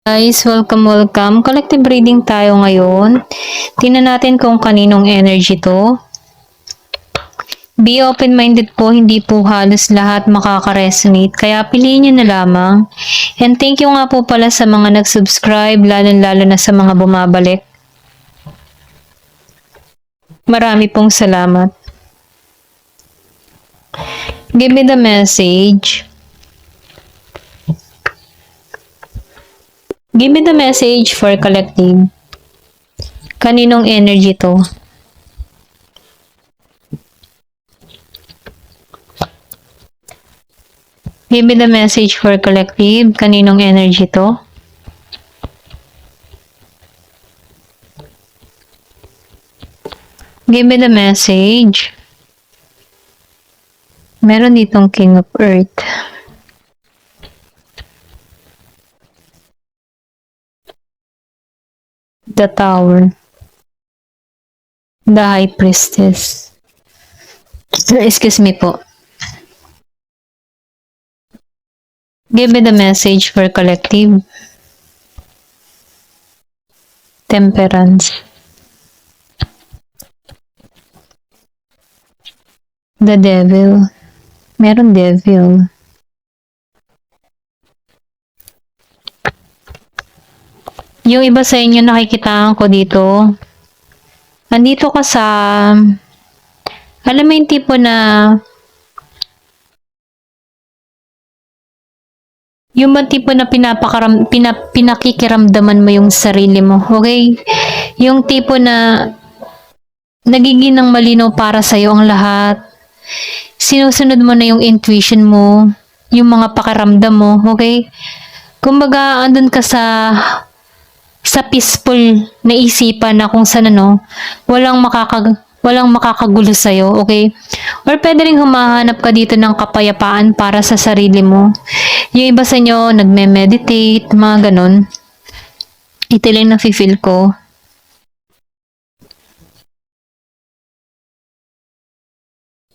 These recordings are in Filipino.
Guys, welcome. Collective reading tayo ngayon. Tingnan natin kung kaninong energy to. Be open-minded po, hindi po halos lahat makaka-resonate. Kaya piliin nyo na lamang. And thank you nga po pala sa mga nag-subscribe, lalo na sa mga bumabalik. Marami pong salamat. Give me the message. Give me the message for collective. Kaninong energy to? Give me the message for collective. Kaninong energy to? Give me the message. Meron ditong King of Earth. The Tower. The High Priestess. Excuse me po. Give me the message for collective. Temperance. The Devil. Meron Devil. Yung iba sa inyo nakikitaan ko dito. Andito ka sa, alam mo yung tipo na, yung ba tipo na pinakikiramdaman mo yung sarili mo, okay? Yung tipo na nagiging ng malinaw para sa'yo ang lahat. Sinusunod mo na yung intuition mo, yung mga pakiramdam mo, okay? Kumbaga, andun ka sa peaceful na isipan na kung saan walang makakagulo sa'yo, okay? Or pwede rin humahanap ka dito ng kapayapaan para sa sarili mo. Yung iba sa inyo, nagme-meditate, mga ganon. Ito lang nafe-feel ko.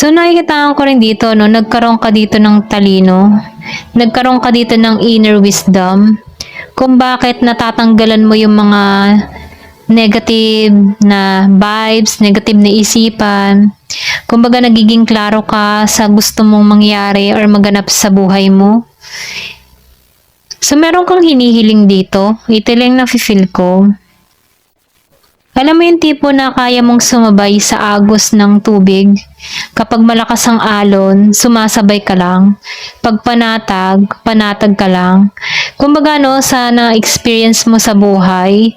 So, nakikitaan ko rin dito, nagkaroon ka dito ng talino. Nagkaroon ka dito ng inner wisdom. Kung bakit natatanggalan mo yung mga negative na vibes, negative na isipan. Kumbaga nagiging klaro ka sa gusto mong mangyari or maganap sa buhay mo. So meron kang hinihiling dito. Ito lang nafe-feel ko. Alam mo yung tipo na kaya mong sumabay sa agos ng tubig. Kapag malakas ang alon, sumasabay ka lang. Pag panatag ka lang. Kumbaga sa na-experience mo sa buhay,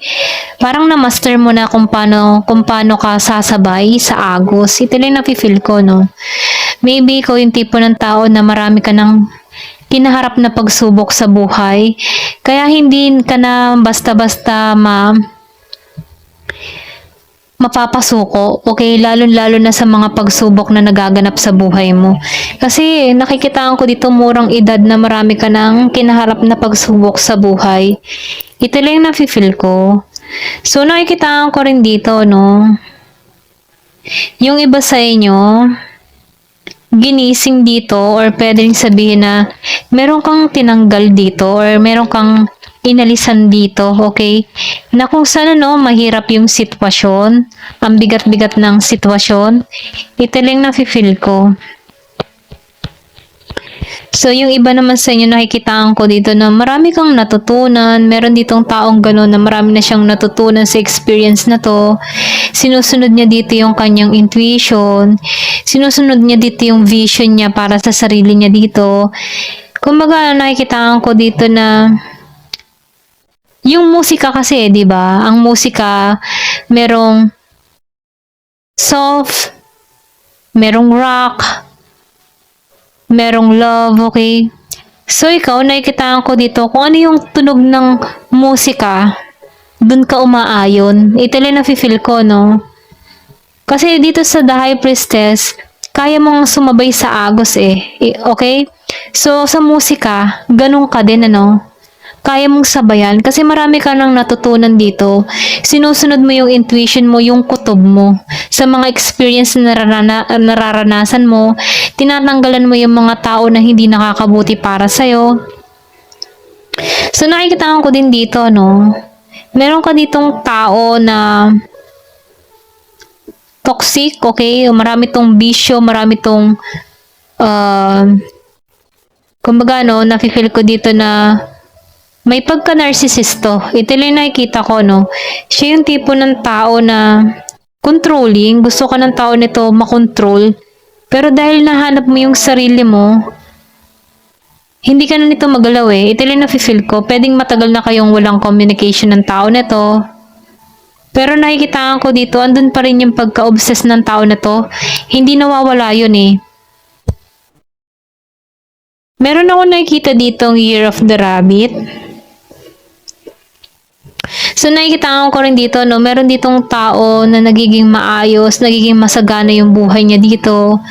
parang na-master mo na kung paano ka sasabay sa agos. Ito lang nafe-feel ko, Maybe ikaw yung tipo ng tao na marami ka ng kinaharap na pagsubok sa buhay. Kaya hindi ka na basta-basta mapapasuko, okay? Lalo na sa mga pagsubok na nagaganap sa buhay mo. Kasi nakikitaan ko dito murang edad na marami ka ng kinaharap na pagsubok sa buhay. Ito lang yung nafe-feel ko. So nakikitaan ko rin dito, yung iba sa inyo, ginising dito or pwede rin sabihin na meron kang tinanggal dito or meron kang inalisan dito, okay? Na kung saan mahirap yung sitwasyon, ang bigat-bigat ng sitwasyon, ito lang nafe-feel ko. So, yung iba naman sa inyo nakikitaan ko dito na marami kang natutunan, meron ditong taong gano'n na marami na siyang natutunan sa experience na to. Sinusunod niya dito yung kanyang intuition, sinusunod niya dito yung vision niya para sa sarili niya dito. Kumbaga, nakikitaan ko dito na yung musika kasi, di ba? Ang musika, merong soft, merong rock, merong love, okay? So, ikaw, nakikitaan ko dito kung ano yung tunog ng musika, dun ka umaayon. Ito lang nafe-feel ko, Kasi dito sa The High Priestess, kaya mong sumabay sa agos okay? So, sa musika, ganun ka din, kaya mong sabayan kasi marami ka nang natutunan dito. Sinusunod mo yung intuition mo, yung kutob mo. Sa mga experience na nararanasan mo, tinatanggalan mo yung mga tao na hindi nakakabuti para sa'yo. So, nakikita ko din dito, no? Meron ka ditong tao na toxic, okay? Marami tong bisyo, marami tong, uh, kumbaga, no, nafe-feel ko dito na may pagka-narcisisto. Ito lang yung nakikita ko, no? Siya yung tipo ng tao na controlling. Gusto ka ng tao nito makontrol. Pero dahil nahanap mo yung sarili mo, hindi ka na nito magalaw eh. Ito lang yung nafe-feel ko. Pwedeng matagal na kayong walang communication ng tao nito. Pero nakikita ko dito, andun pa rin yung pagka-obsess ng tao na to. Hindi nawawala yun eh. Meron ako nakikita ditong Year of the Rabbit. So nakikita ko rin dito, no, meron ditong tao na nagiging maayos, nagiging masagana yung buhay niya dito.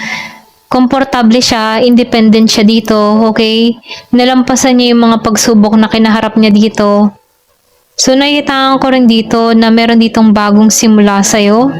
Komportable siya, independent siya dito, okay? Nalampasan niya yung mga pagsubok na kinaharap niya dito. So nakikita ko rin dito na meron ditong bagong simula sa'yo.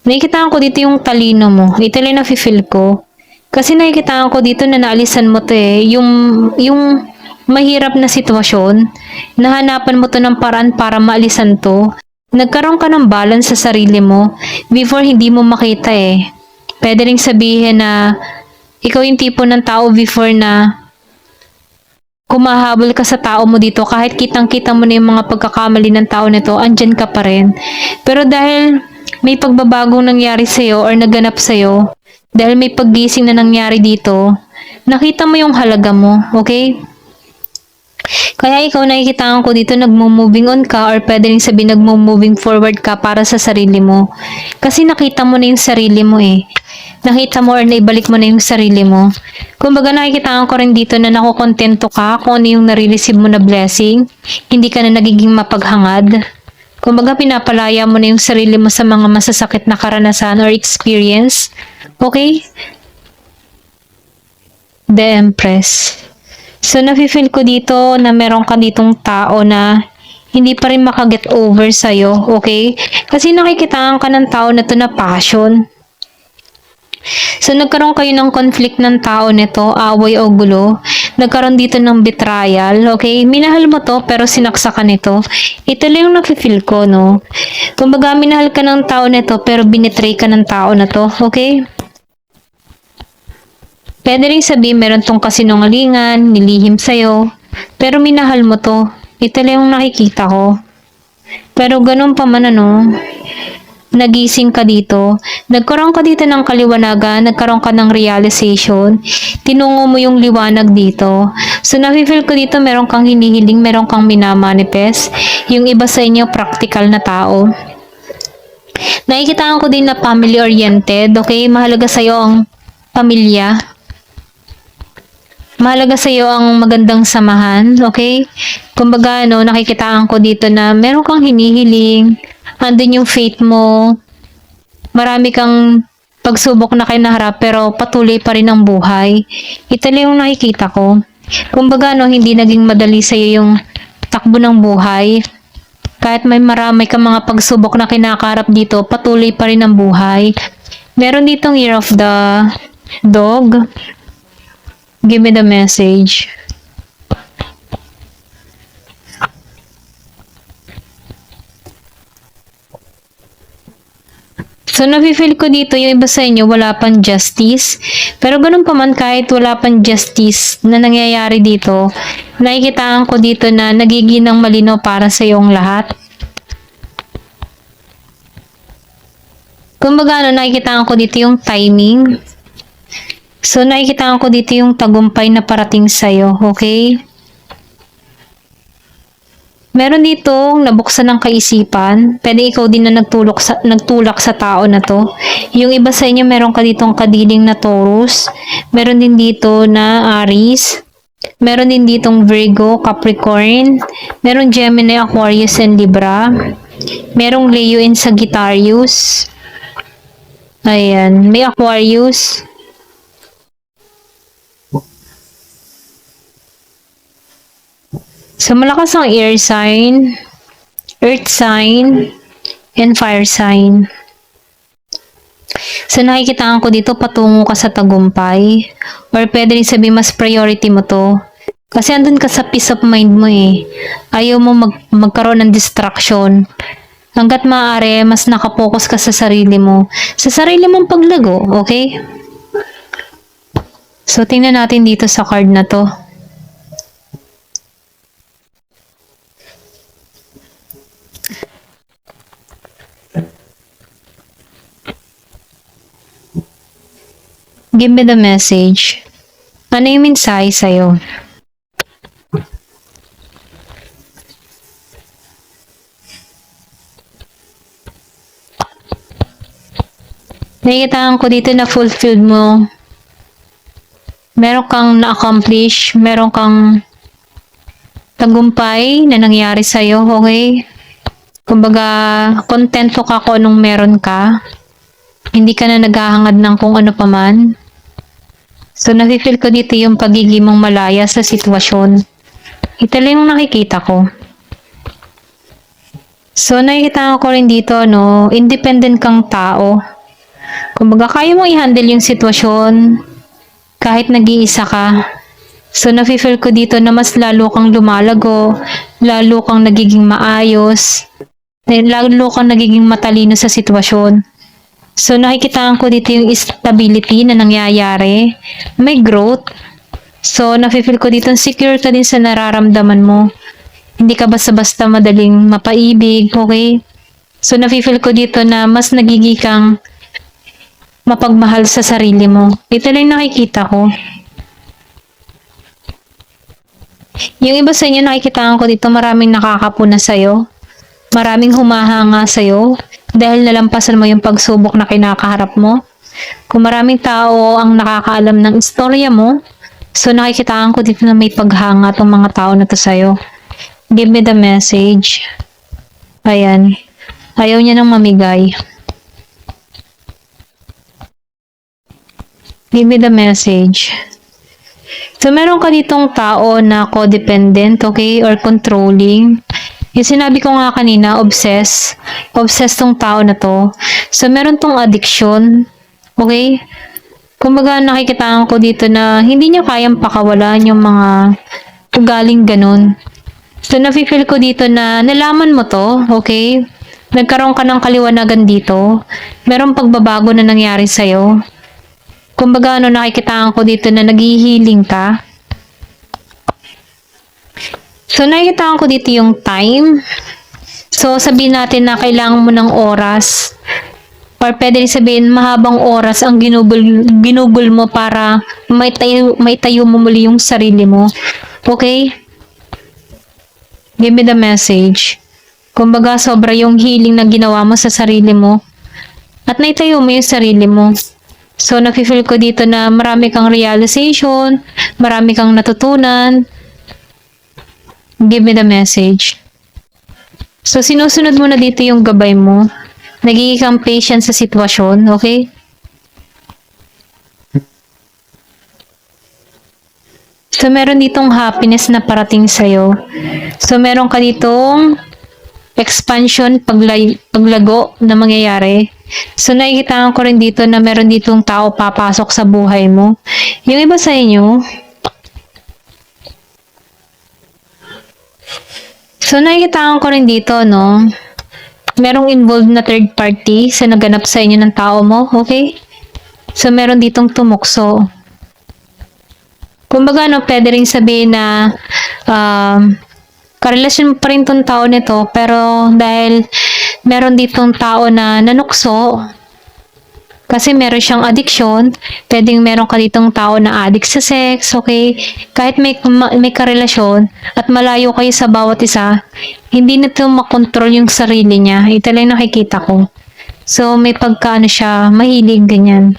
Nakikita ko dito yung talino mo. Ito lang na-feel ko. Kasi nakikita ko dito na naalisan mo to eh. Yung mahirap na sitwasyon, nahanapan mo to ng paraan para maalisan to. Nagkaroon ka ng balance sa sarili mo before hindi mo makita eh. Pwede rin sabihin na ikaw yung tipo ng tao before na kumahabol ka sa tao mo dito kahit kitang-kita mo na yung mga pagkakamali ng tao nito, andyan ka pa rin. Pero dahil may pagbabagong nangyari sa'yo or naganap sa'yo, dahil may paggising na nangyari dito, nakita mo yung halaga mo, okay? Kaya ikaw nakikita ko dito nagmo-moving on ka or pwede rin sabihin nagmo-moving forward ka para sa sarili mo. Kasi nakita mo na yung sarili mo eh. Nakita mo or naibalik mo na yung sarili mo. Kumbaga nakikita ko rin dito na nakukontento ka kung ano yung nare-receive mo na blessing. Hindi ka na nagiging mapaghangad. Kumbaga pinapalaya mo na yung sarili mo sa mga masasakit na karanasan or experience. Okay? The Empress. So, nafe-feel ko dito na meron ka ditong tao na hindi pa rin makaget over sa'yo, okay? Kasi nakikitaan ka ng tao na to na passion. So, nagkaroon kayo ng conflict ng tao nito, away o gulo. Nagkaroon dito ng betrayal, okay? Minahal mo to, pero sinaksa ka nito. Ito lang yung nafe-feel ko, no? Kumbaga, minahal ka ng tao nito, pero binitray ka ng tao na to, okay? Pwede rin sabihin meron tong kasinungalingan, nilihim sa'yo, pero minahal mo to. Ito lang yung nakikita ko. Pero ganun pa man ano, nagising ka dito, nagkaroon ka dito ng kaliwanagan, nagkaroon ka ng realization, tinungo mo yung liwanag dito. So nafe-feel ko dito meron kang hinihiling, meron kang minamanifest, yung iba sa inyo practical na tao. Nakikita ko din na family oriented, okay? Mahalaga sa'yo ang pamilya. Mahalaga sa iyo ang magandang samahan, okay? Kumbaga, no, nakikitaan ko dito na meron kang hinihiling, andun yung faith mo, marami kang pagsubok na kinaharap, pero patuloy pa rin ang buhay. Ito lang yung nakikita ko. Kumbaga, no, hindi naging madali sa iyo yung takbo ng buhay. Kahit may marami kang mga pagsubok na kinakaharap dito, patuloy pa rin ang buhay. Meron ditong Year of the Dog. Give me the message. So, nafe-feel ko dito yung iba sa inyo wala pang justice. Pero ganun pa man kahit wala pang justice na nangyayari dito, nakikitaan ko dito na nagiginang malinaw para sa iyong lahat. Kumbaga, nakikitaan ko dito yung timing. So, nakikita ko dito yung tagumpay na parating sa'yo, okay? Meron dito nabuksan ng kaisipan. Pwede ikaw din na nagtulak sa tao na to. Yung iba sa inyo, meron ka ditong kadiling na Taurus. Meron din dito na Aries. Meron din ditong Virgo, Capricorn. Meron Gemini, Aquarius, and Libra. Merong Leo and Sagittarius. Ayan, may Aquarius. So, malakas ang air sign, earth sign, and fire sign. So, nakikitaan ko dito patungo ka sa tagumpay. Or pwede rin sabihin mas priority mo to. Kasi andun ka sa peace of mind mo eh. Ayaw mo magkaroon ng distraction. Hanggat maaari, mas nakapokus ka sa sarili mo. Sa sarili mong paglago, okay? So, tingnan natin dito sa card na to. Give me the message. Ano yung mensahe sa'yo? Nakikitaan ko dito na fulfilled mo. Meron kang na-accomplish, meron kang tagumpay na nangyari sa'yo, okay? Kumbaga, kontento ka kung anong meron ka. Hindi ka na naghahangad ng kung ano pa man. So, nafe-feel ko dito yung pagiging mong malaya sa sitwasyon. Ito lang yung nakikita ko. So, nakikita ko rin dito, no, independent kang tao. Kumbaga, kaya mong i-handle yung sitwasyon kahit nag-iisa ka. So, nafe-feel ko dito na mas lalo kang lumalago, lalo kang nagiging maayos, lalo kang nagiging matalino sa sitwasyon. So, nakikitaan ko dito yung stability na nangyayari. May growth. So, nafe-feel ko dito secure ka din sa nararamdaman mo. Hindi ka basta-basta madaling mapaibig, okay? So, nafe-feel ko dito na mas nagiging kang mapagmahal sa sarili mo. Ito lang nakikita ko. Yung iba sa inyo, nakikitaan ko dito maraming nakakapuna sa'yo. Maraming humahanga sa'yo dahil nalampasan mo yung pagsubok na kinakaharap mo. Kung maraming tao ang nakakaalam ng istorya mo, so nakikitaan ko dito na may paghanga tong mga tao na to sa'yo. Give me the message. Ayan. Ayaw niya nang mamigay. Give me the message. So, meron ka ditong tao na codependent, okay, or controlling. Yung sinabi ko nga kanina, obsessed. Obsessed tong tao na to. So, meron tong addiction, okay? Kumbaga, nakikitaan ko dito na hindi niya kayang pakawalan yung mga ugaling ganun. So, nafe-feel ko dito na nalaman mo to, okay? Nagkaroon ka ng kaliwanagan dito. Merong pagbabago na nangyari sa'yo. Kumbaga, nakikitaan ko dito na naghihiling ka. So, nakikitaan ko dito yung time. So, sabihin natin na kailangan mo ng oras. Or pwede rin sabihin, mahabang oras ang ginugol mo para maitayo mo muli yung sarili mo. Okay? Give me the message. Kumbaga, sobra yung healing na ginawa mo sa sarili mo. At naitayo mo yung sarili mo. So, nafe-feel ko dito na marami kang realization, marami kang natutunan. Give me the message. So, sinusunod mo na dito yung gabay mo. Nagiging kang patient sa sitwasyon, okay? So, meron ditong happiness na parating sa'yo. So, meron ka ditong expansion, paglago na mangyayari. So, nakikita ko rin dito na meron ditong tao papasok sa buhay mo. Yung iba sa inyo, so, nakikita ko rin dito, no? Merong involved na third party sa naganap sa inyo ng tao mo, okay? So, meron ditong tumukso. Kumbaga, no, pwede rin sabihin na karelasyon pa rin tong tao nito, pero dahil meron ditong tao na nanukso, kasi meron siyang addiction, pwedeng meron ka ditong tao na addict sa sex, okay? Kahit may karelasyon at malayo kayo sa bawat isa, hindi na ito makontrol yung sarili niya. Ito lang nakikita ko. So, may pagkaano siya, mahilig, ganyan.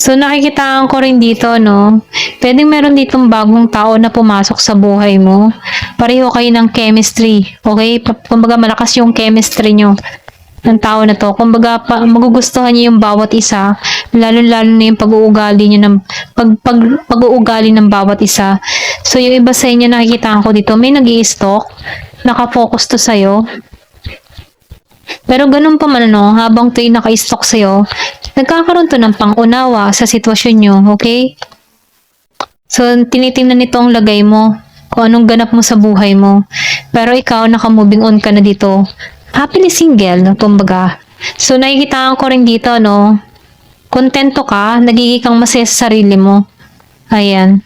So, nakikitaan ko rin dito, no? Pwedeng meron ditong bagong tao na pumasok sa buhay mo. Pareho kayo ng chemistry, okay? Kumbaga, malakas yung chemistry nyo ng tao na to. Kumbaga, magugustuhan niyo yung bawat isa, lalo-lalo na yung pag-uugali niyo ng pag-uugali ng bawat isa. So, yung iba sa inyo nakikitaan ko dito, may nag-i-stalk, nakafocus to sa'yo. Pero ganun pa man ano, habang ito'y naka-stock sa'yo, nagkakaroon to ng pangunawa sa sitwasyon nyo, okay? So, tinitingnan nito ang lagay mo, kung anong ganap mo sa buhay mo. Pero ikaw, naka-moving on ka na dito. Happily single, no, kumbaga. So, nakikita ko rin dito, no, kontento ka, nagiging kang masaya sa sarili mo. Ayan.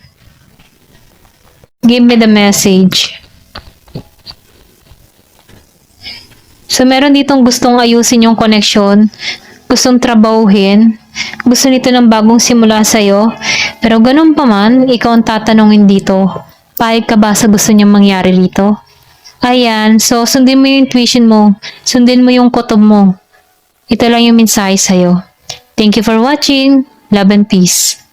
Give me the message. So, meron ditong gustong ayusin yung connection, gustong trabahuhin, gusto nito ng bagong simula sa'yo, pero ganun pa man, ikaw ang tatanungin dito, payag ka ba sa gusto niyang mangyari dito? Ayan, so sundin mo yung intuition mo, sundin mo yung kutob mo. Ito lang yung mensahe sa'yo. Thank you for watching. Love and peace.